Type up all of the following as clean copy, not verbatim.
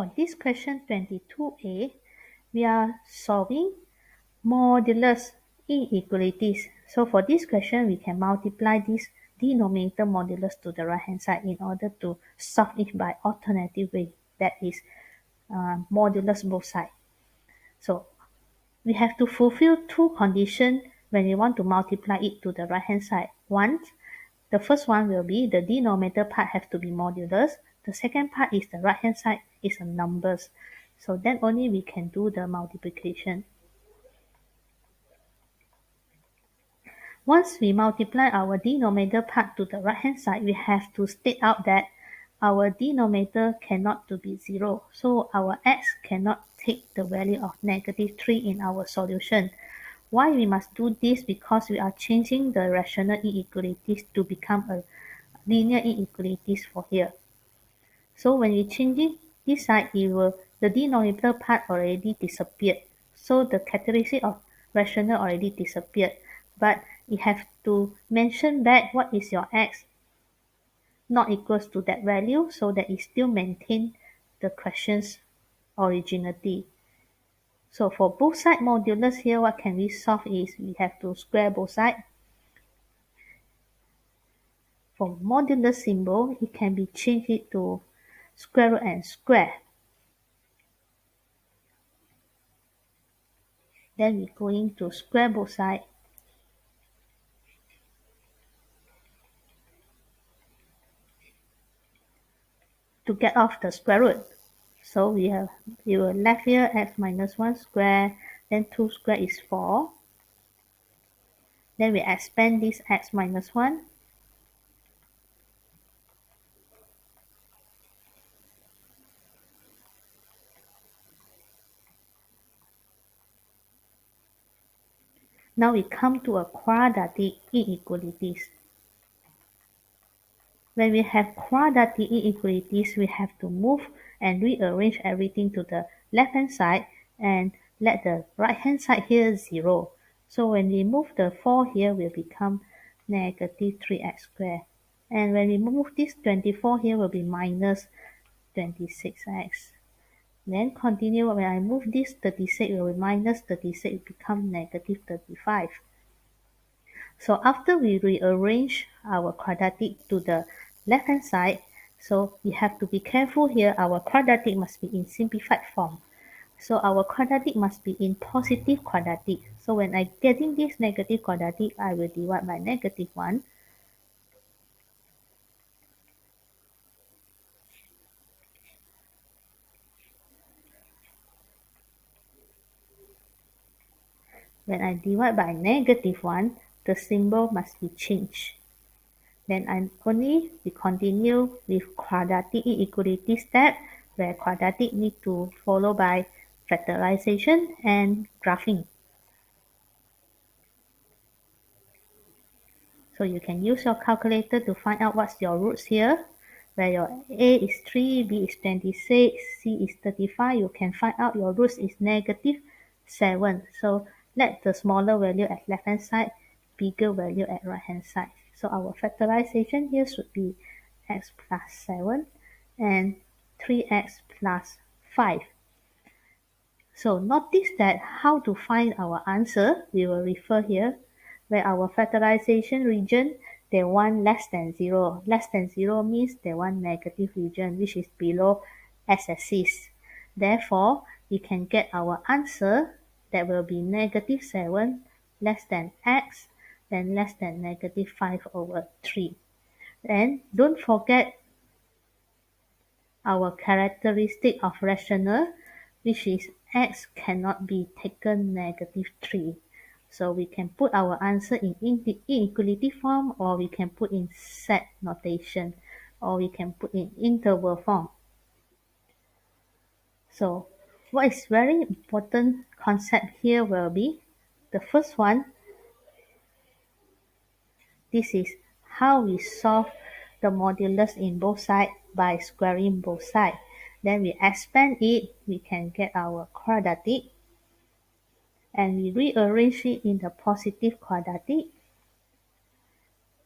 For this question 22a, we are solving modulus inequalities. So for this question, we can multiply this denominator modulus to the right hand side in order to solve it by alternative way, that is modulus both sides. So we have to fulfill two conditions when we want to multiply it to the right hand side. The first one will be the denominator part have to be modulus. The second part is the right hand side is a numbers. So then only we can do the multiplication. Once we multiply our denominator part to the right hand side, we have to state out that our denominator cannot to be 0. So our x cannot take the value of -3 in our solution. Why we must do this? Because we are changing the rational inequalities to become a linear inequalities for here. So when we change it, this side, the denominator part already disappeared. So the characteristic of rational already disappeared. But you have to mention back what is your x not equals to that value so that it still maintain the question's originality. So for both side modulus here, what can we solve is we have to square both sides. For modulus symbol, it can be changed to square root and square. Then we're going to square both sides. To get off the square root. So we will left here x minus 1 square, then 2 square is 4. Then we expand this x minus 1. Now we come to a quadratic inequalities. When we have quadratic inequalities, we have to move and rearrange everything to the left hand side and let the right hand side here 0. So when we move the 4 here, will become negative 3x squared. And when we move this 24 here, will be minus 26x. Then continue, when I move this 36, it will be minus 36, become negative 35. So after we rearrange our quadratic to the left hand side, so we have to be careful here, our quadratic must be in simplified form. So our quadratic must be in positive quadratic. So when I getting this negative quadratic, I will divide by -1. When I divide by -1, the symbol must be changed. Then we continue with quadratic inequality step, where quadratic need to follow by factorization and graphing. So you can use your calculator to find out what's your roots here, where your A is 3, B is 26, C is 35. You can find out your roots is -7. So let the smaller value at left hand side, bigger value at right hand side. So our factorization here should be x plus 7 and 3x plus 5. So notice that how to find our answer, we will refer here, where our factorization region, they want less than 0. Less than 0 means they want negative region, which is below x-axis. Therefore, we can get our answer that will be -7 less than x, then less than -5/3. And don't forget our characteristic of rational, which is x cannot be taken -3. So we can put our answer in inequality form, or we can put in set notation, or we can put in interval form. So what is very important concept here will be, the first one, this is how we solve the modulus in both sides by squaring both sides. Then we expand it, we can get our quadratic, and we rearrange it in the positive quadratic.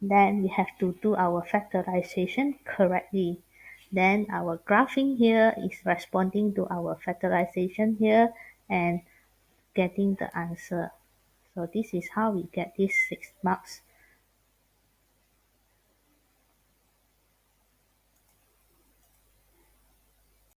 Then we have to do our factorization correctly. Then our graphing here is responding to our factorization here and getting the answer. So this is how we get these 6 marks.